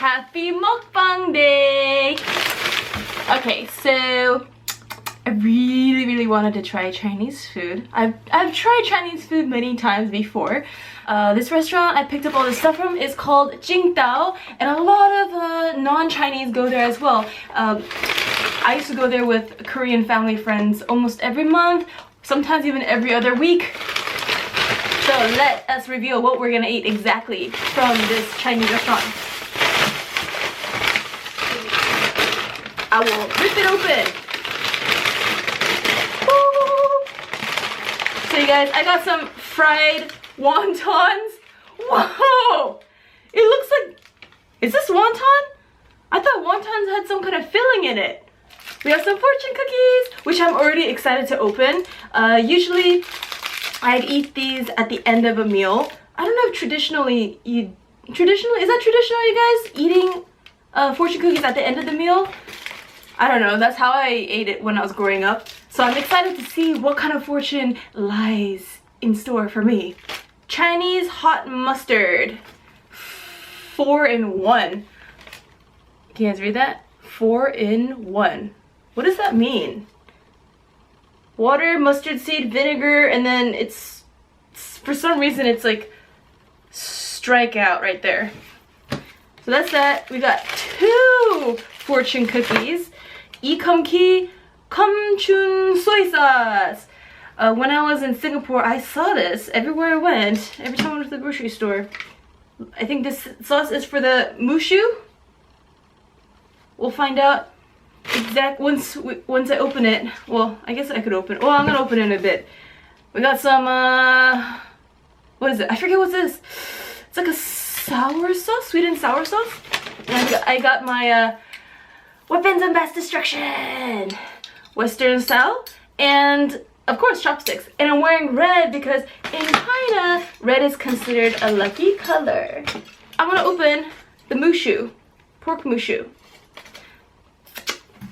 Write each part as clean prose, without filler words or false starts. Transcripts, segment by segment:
happy mukbang day! Okay, so I really wanted to try Chinese food. I've tried Chinese food many times before. This restaurant I picked up all this stuff from is called Jingdao, and a lot of non-Chinese go there as well. I used to go there with Korean family friends almost every month, sometimes even every other week. So let us reveal what we're gonna eat exactly from this Chinese restaurant. I will rip it open. Woo! So you guys, I got some fried wontons. Whoa! It looks like, is this wonton? I thought wontons had some kind of filling in it. We have some fortune cookies, which I'm already excited to open. Usually I'd eat these at the end of a meal. I don't know if traditionally, is that traditional, you guys? Eating fortune cookies at the end of the meal? I don't know, that's how I ate it when I was growing up. So I'm excited to see what kind of fortune lies in store for me. Chinese hot mustard. 4-in-1. Can you guys read that? 4-in-1. What does that mean? Water, mustard seed, vinegar, and then it's for some reason it's like strike out right there. So that's that. We got 2 fortune cookies. Ikumki Kumchun soy sauce. When I was in Singapore, I saw this everywhere I went. Every time I went to the grocery store. I think this sauce is for the Mushu. We'll find out once I open it. Well, I guess I could open it. Well, I'm gonna open it in a bit. We got some what is it? I forget what's this. It's like a sour sauce, sweet and sour sauce. And I got my weapons of mass destruction, Western style, and of course chopsticks. And I'm wearing red because in China, red is considered a lucky color. I'm gonna open the mushu, pork mushu.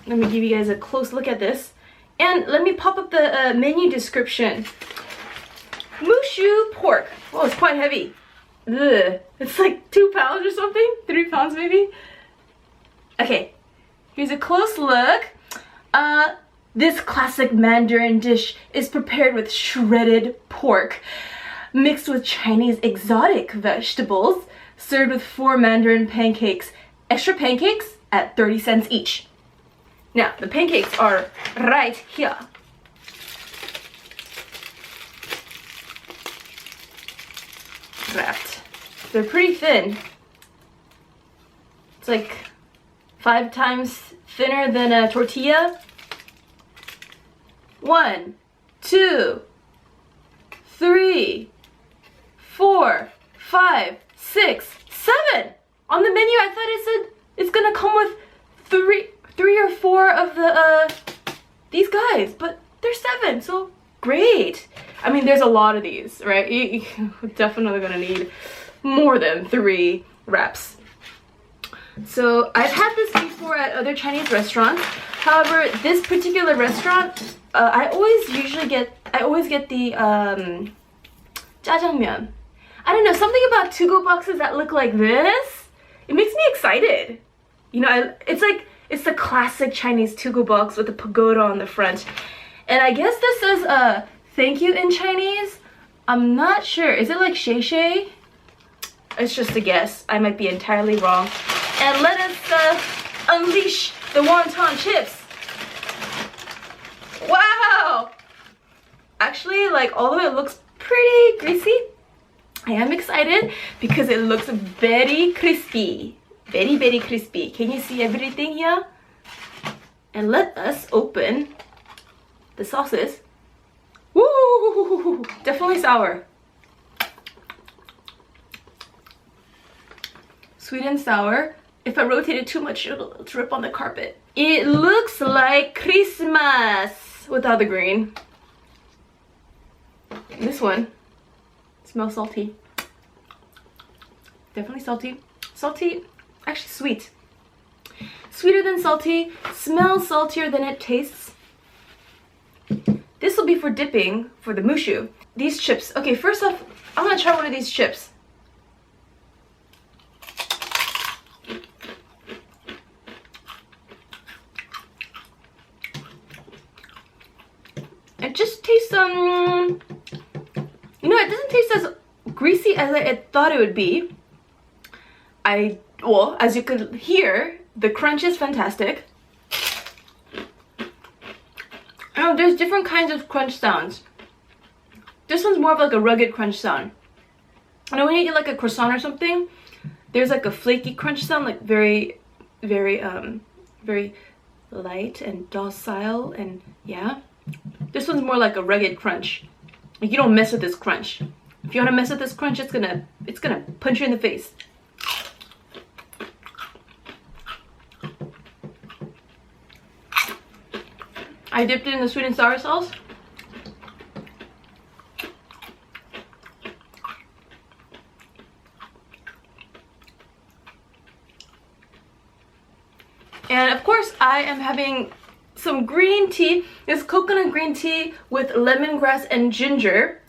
Let me give you guys a close look at this. And let me pop up the menu description. Mushu pork. Oh, it's quite heavy. Ugh. It's like 2 pounds or something? 3 pounds maybe? Okay, here's a close look. This classic Mandarin dish is prepared with shredded pork, mixed with Chinese exotic vegetables, served with 4 Mandarin pancakes. Extra pancakes at 30 cents each. Now, the pancakes are right here. Wrapped. They're pretty thin. It's like 5 times thinner than a tortilla. 1, 2, 3, 4, 5, 6, 7. On the menu, I thought it said it's gonna come with 3 or 4 of the these guys, but there's 7, so great. I mean, there's a lot of these, right? You're definitely gonna need more than 3 wraps. So I've had this before at other Chinese restaurants. However, this particular restaurant, I always get the jjajangmyeon. I don't know, something about to-go boxes that look like this. It makes me excited. You know, it's the classic Chinese to-go box with the pagoda on the front. And I guess this says thank you in Chinese. I'm not sure. Is it like shay shay? It's just a guess. I might be entirely wrong. And let us unleash the wonton chips. Wow! Actually, like, although it looks pretty greasy, I am excited because it looks very crispy. Very crispy. Can you see everything here? And let us open the sauces. Woo! Definitely sour. Sweet and sour. If I rotate it too much, it'll drip on the carpet. It looks like Christmas without the green. This one smells salty. Definitely salty. Salty, actually sweet. Sweeter than salty, smells saltier than it tastes. This will be for dipping for the mushu. These chips. Okay, first off, I'm gonna try one of these chips. you know, it doesn't taste as greasy as I thought it would be. Well, as you could hear, the crunch is fantastic. Oh, there's different kinds of crunch sounds. This one's more of like a rugged crunch sound. You know, when you eat like a croissant or something, there's like a flaky crunch sound, like very light and docile, and yeah. This one's more like a rugged crunch. Like, you don't mess with this crunch. If you want to mess with this crunch, it's gonna punch you in the face. I dipped it in the sweet and sour sauce. And of course, I am having some green tea. It's coconut green tea with lemongrass and ginger.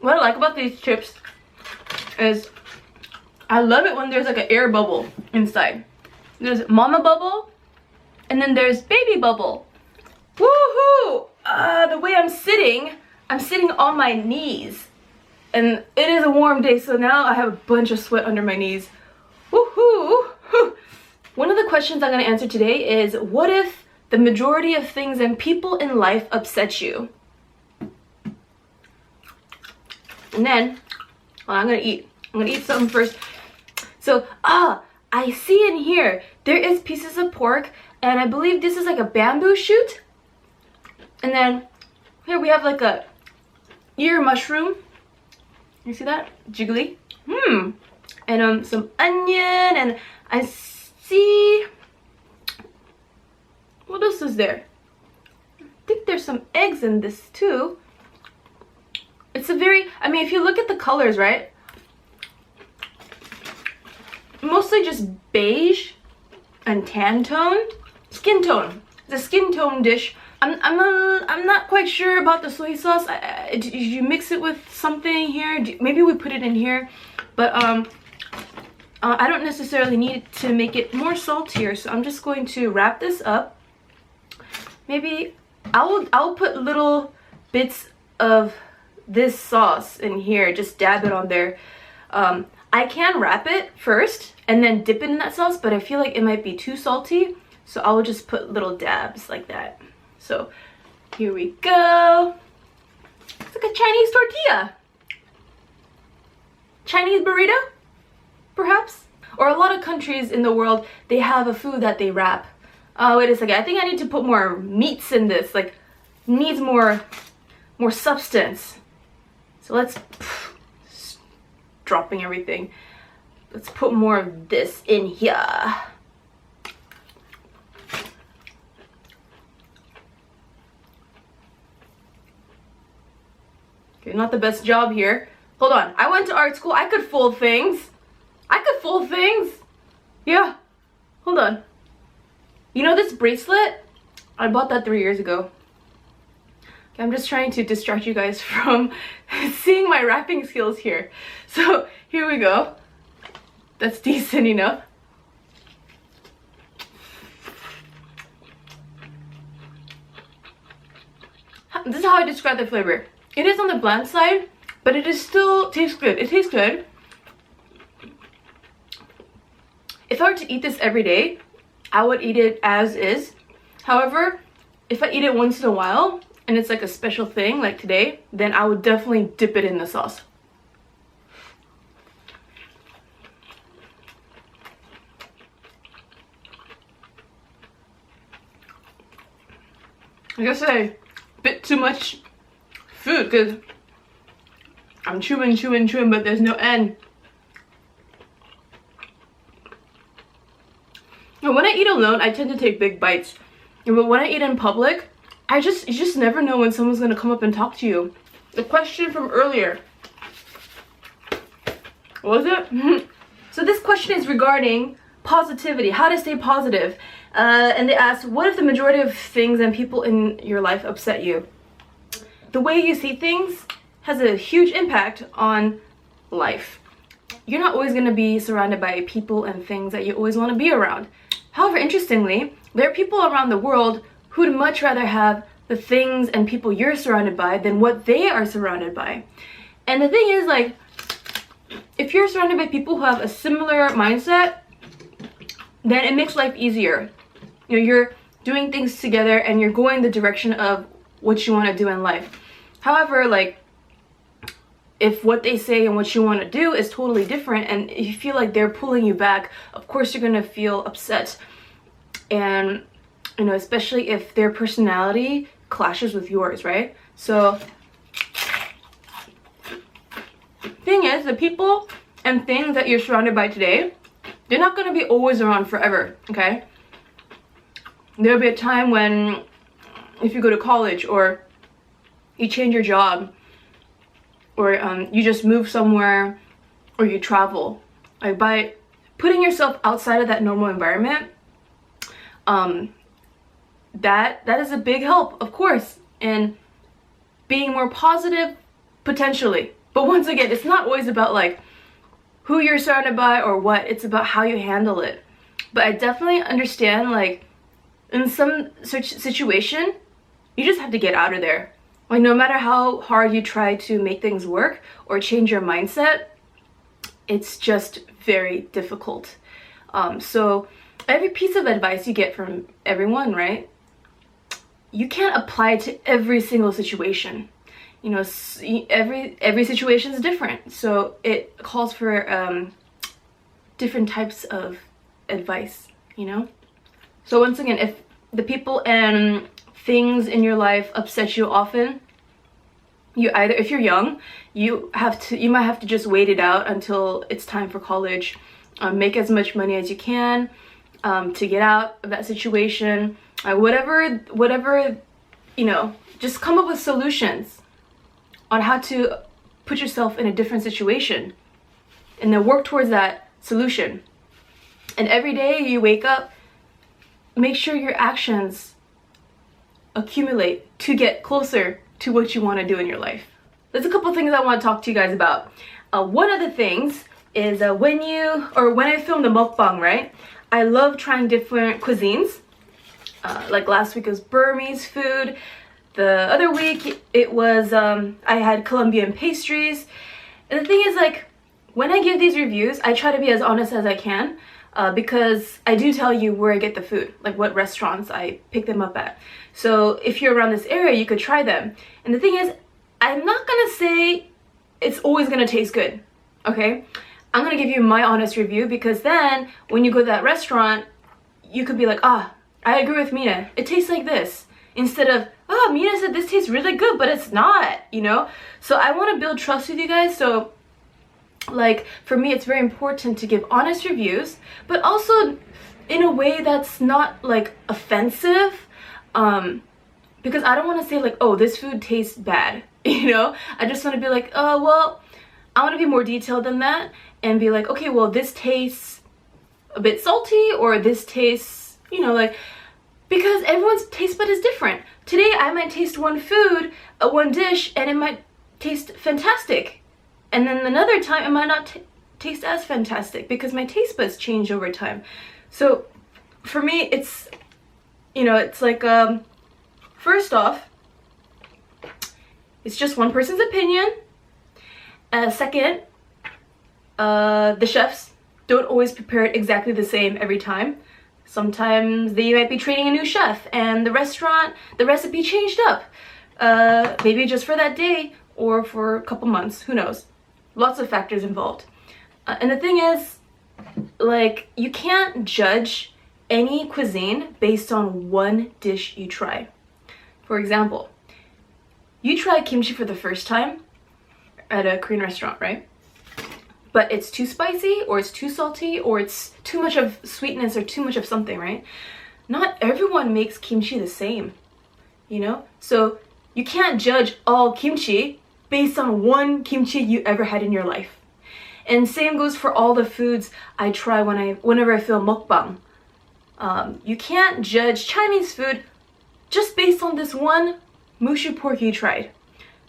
What I like about these chips is I love it when there's like an air bubble inside. There's mama bubble, and then there's baby bubble. Woohoo! The way I'm sitting on my knees. And it is a warm day, so now I have a bunch of sweat under my knees. Woohoo! One of the questions I'm going to answer today is, what if the majority of things and people in life upset you? And then, well, I'm going to eat something first. So, I see in here, there is pieces of pork, and I believe this is like a bamboo shoot. And then, here we have like a ear mushroom. You see that? Jiggly. And some onion, and I see, what else is there? I think there's some eggs in this too. It's a very, I mean, if you look at the colors, right? Mostly just beige and tan tone. Skin tone. It's a skin tone dish. I'm not quite sure about the soy sauce. Did you mix it with something here? Maybe we put it in here, but I don't necessarily need to make it more saltier, so I'm just going to wrap this up. Maybe I'll put little bits of this sauce in here, just dab it on there. I can wrap it first and then dip it in that sauce, but I feel like it might be too salty, so I will just put little dabs like that. So here we go. It's like a Chinese tortilla. Chinese burrito, perhaps? Or a lot of countries in the world, they have a food that they wrap. Wait a second, I think I need to put more meats in this, like, needs more substance. So let's, dropping everything. Let's put more of this in here. Okay, not the best job here. Hold on, I went to art school, I could fold things. Yeah, hold on. You know this bracelet? I bought that 3 years ago. Okay, I'm just trying to distract you guys from seeing my wrapping skills here. So here we go. That's decent enough. This is how I describe the flavor. It is on the bland side, but it is still tastes good. It tastes good. If I were to eat this every day, I would eat it as is. However, if I eat it once in a while and it's like a special thing like today, then I would definitely dip it in the sauce. Like I say, a bit too much food because I'm chewing, but there's no end. And when I eat alone, I tend to take big bites. But when I eat in public, you just never know when someone's gonna come up and talk to you. The question from earlier, what was it? So this question is regarding positivity, how to stay positive. And they asked, what if the majority of things and people in your life upset you? The way you see things has a huge impact on life. You're not always going to be surrounded by people and things that you always want to be around. However, interestingly, there are people around the world who'd much rather have the things and people you're surrounded by than what they are surrounded by. And the thing is, like, if you're surrounded by people who have a similar mindset, then it makes life easier. You know, you're doing things together and you're going the direction of what you want to do in life. However, like, if what they say and what you want to do is totally different and you feel like they're pulling you back, of course you're gonna feel upset. And, you know, especially if their personality clashes with yours, right? So, thing is, the people and things that you're surrounded by today, they're not gonna be always around forever, okay? There'll be a time when, if you go to college or you change your job, or you just move somewhere, or you travel, like, by putting yourself outside of that normal environment, that is a big help, of course, in being more positive, potentially. But once again, it's not always about like who you're surrounded by or what, it's about how you handle it. But I definitely understand, like, in some such situation, you just have to get out of there. Like, no matter how hard you try to make things work or change your mindset, it's just very difficult. So every piece of advice you get from everyone, right, you can't apply it to every single situation. You know, every situation is different, so it calls for different types of advice, you know. So once again, if the people and things in your life upset you often, you either, if you're young, you might have to just wait it out until it's time for college. Make as much money as you can to get out of that situation. Whatever, you know, just come up with solutions on how to put yourself in a different situation and then work towards that solution. And every day you wake up, make sure your actions accumulate to get closer to what you want to do in your life. There's a couple things I want to talk to you guys about. One of the things is when I film the mukbang, right, I love trying different cuisines. Like last week it was Burmese food. The other week it was I had Colombian pastries. And the thing is, like, when I give these reviews, I try to be as honest as I can, because I do tell you where I get the food, like what restaurants I pick them up at. So if you're around this area, you could try them. And the thing is, I'm not gonna say it's always gonna taste good, okay? I'm gonna give you my honest review, because then when you go to that restaurant, you could be like, ah, I agree with Mina, it tastes like this. Instead of, oh, Mina said this tastes really good, but it's not, you know? So I want to build trust with you guys. So, like, for me, it's very important to give honest reviews, but also in a way that's not, like, offensive. Because I don't want to say, like, oh, this food tastes bad, you know? I just want to be like, oh, well, I want to be more detailed than that and be like, okay, well, this tastes a bit salty, or this tastes, you know, like, because everyone's taste bud is different. Today I might taste one food, one dish, and it might taste fantastic. And then another time it might not taste as fantastic, because my taste buds change over time. So for me, it's, you know, it's like, first off, it's just one person's opinion. Second, the chefs don't always prepare it exactly the same every time. Sometimes they might be training a new chef and the recipe changed up. Maybe just for that day or for a couple months, who knows? Lots of factors involved. And the thing is, like, you can't judge any cuisine based on one dish you try. For example, you try kimchi for the first time at a Korean restaurant, right? But it's too spicy, or it's too salty, or it's too much of sweetness, or too much of something, right? Not everyone makes kimchi the same, you know? So you can't judge all kimchi based on one kimchi you ever had in your life. And same goes for all the foods I try whenever I film mukbang. You can't judge Chinese food just based on this one Mushu Pork you tried.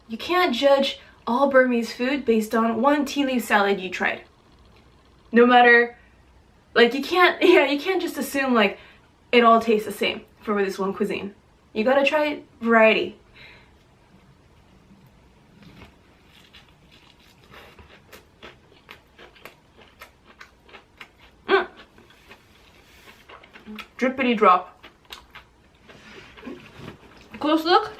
You can't judge all Burmese food based on one tea leaf salad you tried. No matter, like, you can't just assume like it all tastes the same for this one cuisine. You gotta try variety. Drippity drop. Close look.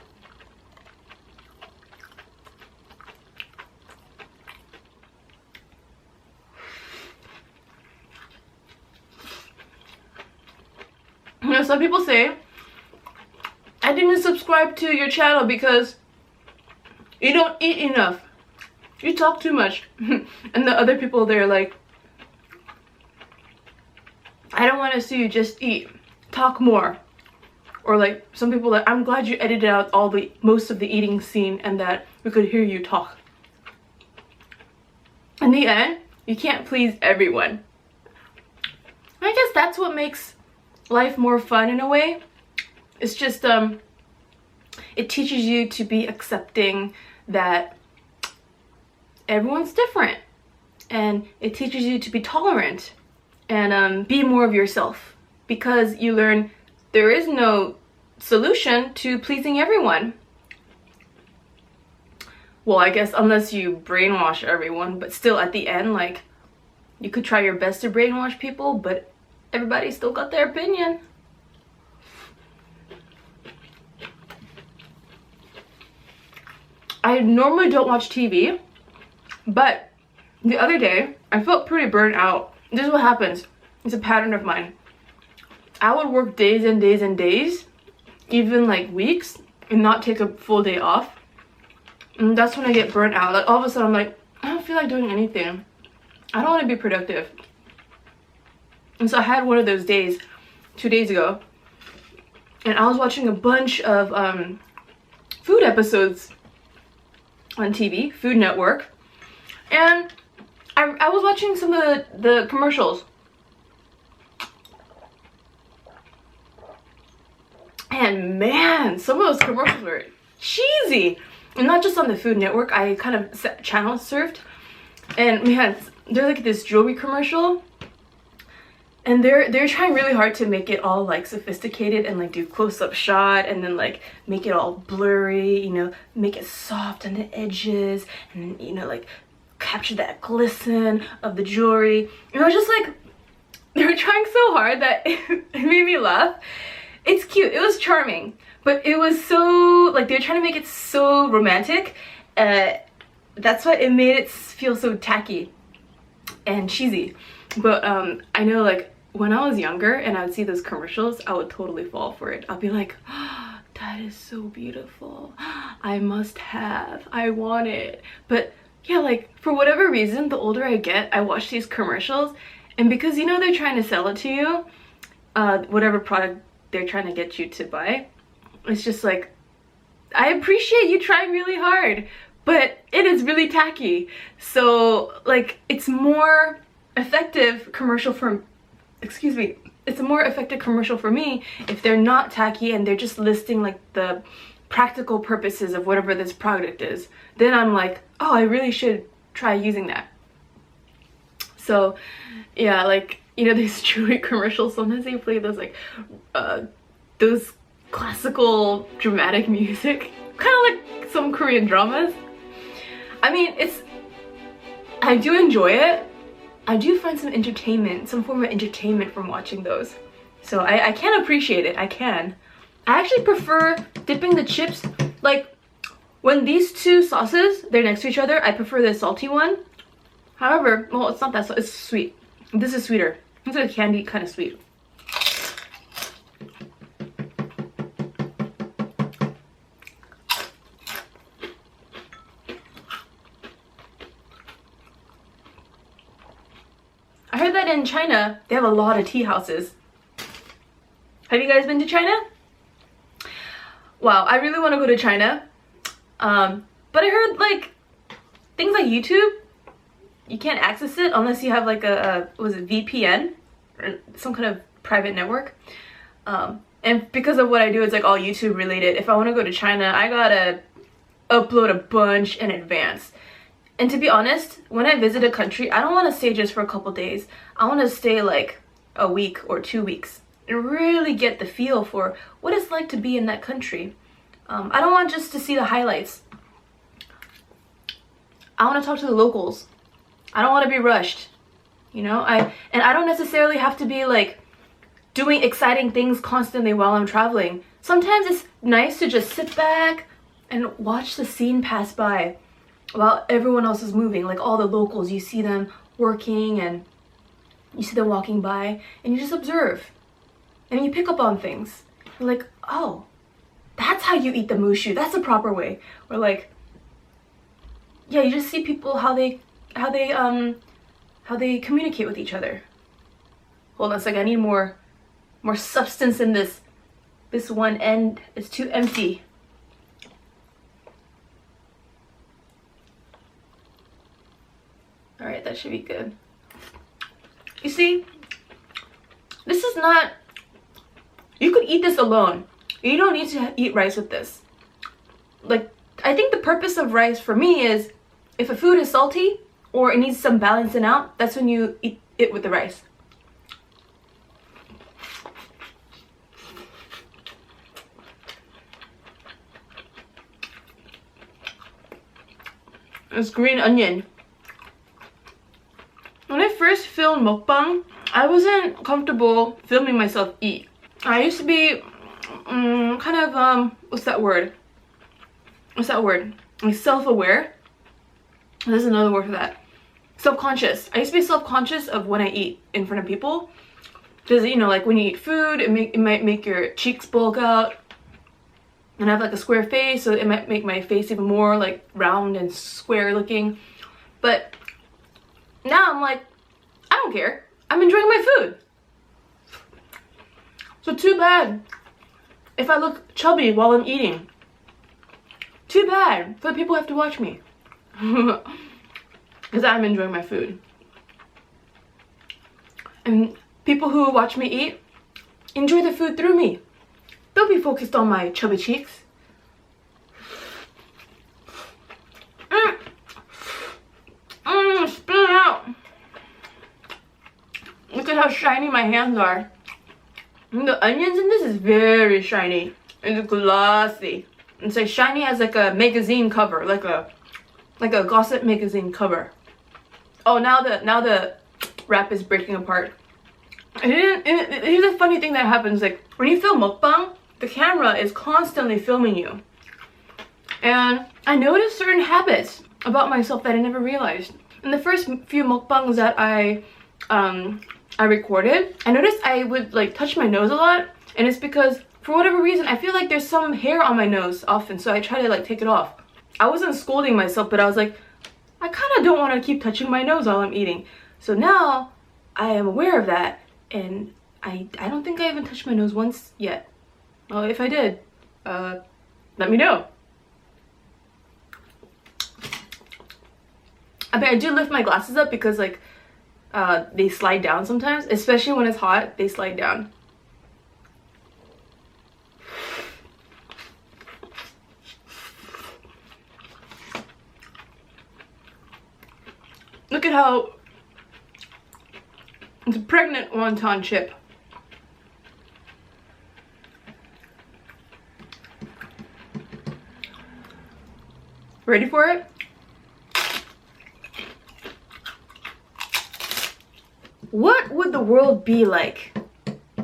You know, some people say, I didn't subscribe to your channel because you don't eat enough. You talk too much. And the other people, they're like, I don't want to see you just eat. Talk more. Or like some people that I'm glad you edited out most of the eating scene and that we could hear you talk. In the end, you can't please everyone. I guess that's what makes life more fun in a way. It's just it teaches you to be accepting that everyone's different, and it teaches you to be tolerant and be more of yourself, because you learn there is no solution to pleasing everyone. Well, I guess unless you brainwash everyone, but still at the end, like, you could try your best to brainwash people, but everybody still got their opinion. I normally don't watch TV, but the other day I felt pretty burnt out. This is what happens. It's a pattern of mine. I would work days and days and days, even like weeks, and not take a full day off. And that's when I get burnt out. Like all of a sudden I'm like, I don't feel like doing anything. I don't want to be productive. And so I had one of those days 2 days ago, and I was watching a bunch of food episodes on TV, Food Network, and I was watching some of the commercials, and man, some of those commercials were cheesy. And not just on the Food Network, I kind of channel surfed, and man, there's like this jewelry commercial, and they're trying really hard to make it all like sophisticated and like do close-up shot and then like make it all blurry, you know, make it soft on the edges, and you know, like capture that glisten of the jewelry. And I was just like, they were trying so hard that it made me laugh. It's cute, it was charming, but it was so like they're trying to make it so romantic. That's why it made it feel so tacky and cheesy. But I know, like, when I was younger and I would see those commercials, I would totally fall for it. I'd be like, oh, that is so beautiful. I must have. I want it. But yeah, like, for whatever reason, the older I get, I watch these commercials, and because, you know, they're trying to sell it to you, whatever product they're trying to get you to buy, it's just like, I appreciate you trying really hard, but it is really tacky. So, like, it's more effective commercial for, it's a more effective commercial for me if they're not tacky and they're just listing like the practical purposes of whatever this product is. Then I'm like, oh, I really should try using that. So yeah, like, you know, these jewelry commercials, sometimes they play those like those classical dramatic music, kind of like some Korean dramas. I mean, I do enjoy it. I do find some entertainment, some form of entertainment from watching those. So I can appreciate it, I can. I actually prefer dipping the chips, like when these two sauces, they're next to each other, I prefer the salty one. However, well, it's not that salty, it's sweet. This is sweeter. It's like candy, kind of sweet. I heard that in China, they have a lot of tea houses. Have you guys been to China? Wow, I really want to go to China. But I heard like things like YouTube, you can't access it unless you have like was it VPN? Or some kind of private network. And because of what I do, it's like all YouTube related. If I want to go to China, I gotta upload a bunch in advance. And to be honest, when I visit a country, I don't want to stay just for a couple days. I want to stay like a week or 2 weeks. and really get the feel for what it's like to be in that country. I don't want just to see the highlights. I want to talk to the locals. I don't want to be rushed, you know? I don't necessarily have to be like doing exciting things constantly while I'm traveling. Sometimes it's nice to just sit back and watch the scene pass by while everyone else is moving. Like all the locals, you see them working and you see them walking by and you just observe. And you pick up on things. You're like, oh, that's how you eat the mushu. That's the proper way. Or like, yeah, you just see people how they communicate with each other. Hold on a second, I need more substance in this. This one end is too empty. Alright, that should be good. You see, this is not, you could eat this alone. You don't need to eat rice with this. Like, I think the purpose of rice for me is if a food is salty or it needs some balancing out, that's when you eat it with the rice. It's green onion. When I first filmed mukbang, I wasn't comfortable filming myself eat. I used to be kind of, what's that word? Like self-aware. There's another word for that. Self-conscious. I used to be self-conscious of when I eat in front of people. Because, you know, like when you eat food, it might make your cheeks bulk out. And I have like a square face, so it might make my face even more like round and square looking. But now I'm like, I don't care. I'm enjoying my food. So too bad if I look chubby while I'm eating. Too bad for the people who have to watch me. Because I'm enjoying my food. And people who watch me eat enjoy the food through me. Don't be focused on my chubby cheeks. Spill it out. Look at how shiny my hands are. And the onions in this is very shiny. It's glossy. It's like shiny as like a magazine cover, like a gossip magazine cover. Oh, now the wrap is breaking apart. Here's a funny thing that happens. Like when you film mukbang, the camera is constantly filming you. And I noticed certain habits about myself that I never realized. In the first few mukbangs that I recorded, I noticed I would like touch my nose a lot, and it's because for whatever reason I feel like there's some hair on my nose often, so I try to like take it off. I wasn't scolding myself, but I was like, I kind of don't want to keep touching my nose while I'm eating. So now I am aware of that, and I don't think I even touched my nose once yet. Well, if I did, let me know. I mean, I do lift my glasses up because like they slide down sometimes, especially when it's hot. They slide down. Look at how it's a pregnant wonton chip. Ready for it? What would the world be like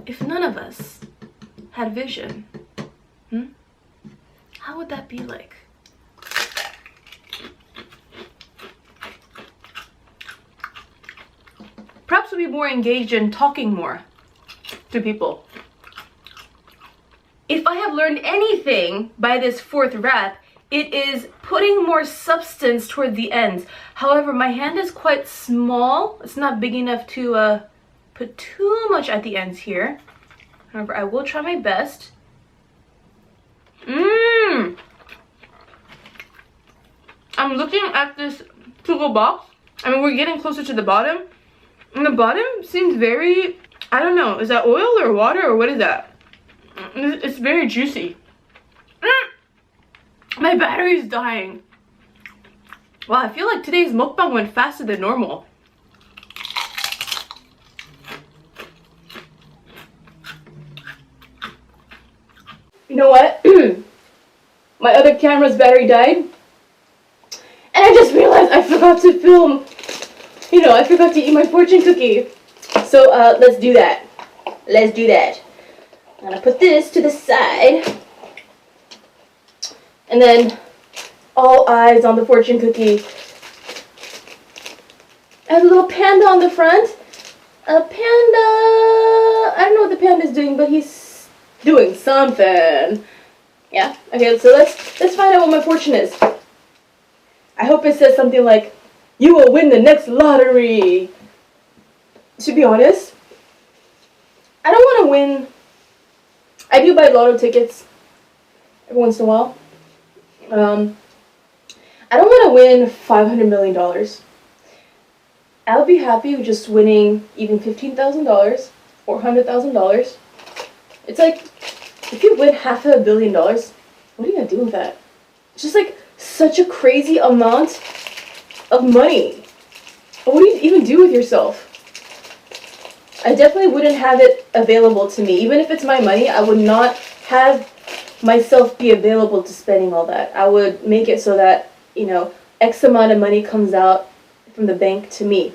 if none of us had vision? How would that be like? Perhaps we'll be more engaged in talking more to people. If I have learned anything by this fourth wrap, it is putting more substance toward the ends. However, my hand is quite small. It's not big enough to put too much at the ends here. However, I will try my best. I'm looking at this to-go box. I mean, we're getting closer to the bottom. And the bottom seems very, I don't know, is that oil or water or what is that? It's very juicy. My battery is dying. Wow, I feel like today's mukbang went faster than normal. know what? My other camera's battery died. And I just realized I forgot to film. You know, I forgot to eat my fortune cookie. So, let's do that. Let's do that. I'm gonna put this to the side. And then, all eyes on the fortune cookie. I have a little panda on the front. A panda... I don't know what the panda is doing, but he's doing something. Yeah, okay, so let's find out what my fortune is. I hope it says something like, you will win the next lottery. To be honest, I don't want to win. I do buy lotto tickets every once in a while. I don't want to win $500 million. I'll be happy with just winning even $15,000 or $100,000. It's like, if you win $500 million, what are you going to do with that? It's just like such a crazy amount of money. What do you even do with yourself? I definitely wouldn't have it available to me. Even if it's my money, I would not have myself be available to spending all that. I would make it so that, you know, X amount of money comes out from the bank to me.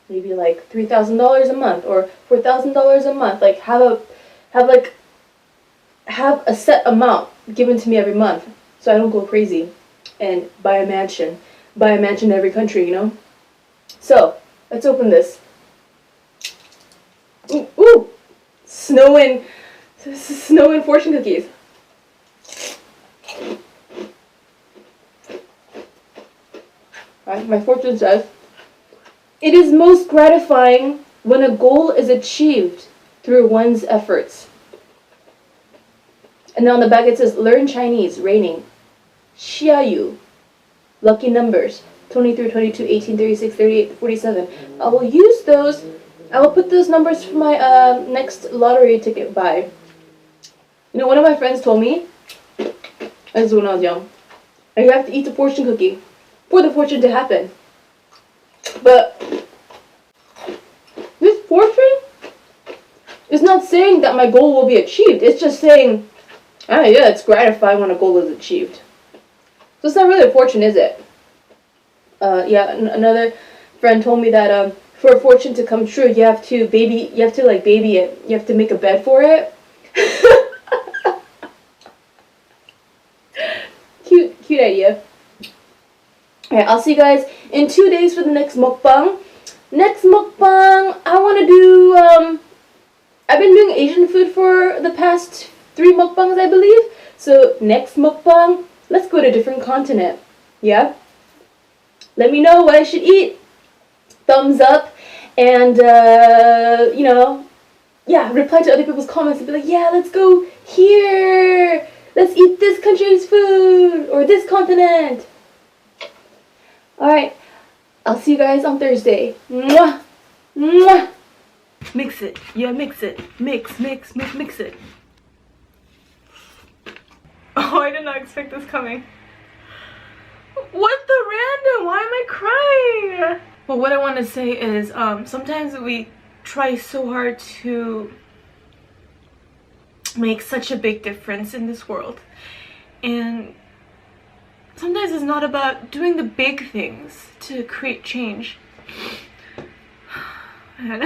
Maybe like $3,000 a month or $4,000 a month. Like have a set amount given to me every month so I don't go crazy and buy a mansion. Buy a mansion in every country, you know? So, let's open this. Ooh! Snowing fortune cookies. Alright, my fortune says, it is most gratifying when a goal is achieved through one's efforts. And then on the back it says, learn Chinese, raining. Xiaoyu. Lucky numbers. 23, 22, 18, 36, 38, 47. I will use those. I will put those numbers for my next lottery ticket buy. You know, one of my friends told me, this is when I was young, and you have to eat the fortune cookie for the fortune to happen. But this fortune is not saying that my goal will be achieved. It's just saying, ah, yeah, it's gratifying when a goal is achieved. So it's not really a fortune, is it? Yeah, another friend told me that for a fortune to come true, you have to baby it. You have to make a bed for it. Cute idea. Alright, I'll see you guys in 2 days for the next mukbang. Next mukbang, I want to do, I've been doing Asian food for the past 3 mukbangs, I believe. So, next mukbang, let's go to a different continent. Yeah? Let me know what I should eat. Thumbs up. And, you know, yeah, reply to other people's comments and be like, yeah, let's go here. Let's eat this country's food. Or this continent. Alright. I'll see you guys on Thursday. Mwah! Mwah! Mix it. Yeah, mix it. Mix it. Oh, I did not expect this coming. What the random? Why am I crying? Well, what I want to say is, sometimes we try so hard to make such a big difference in this world. And sometimes it's not about doing the big things to create change. And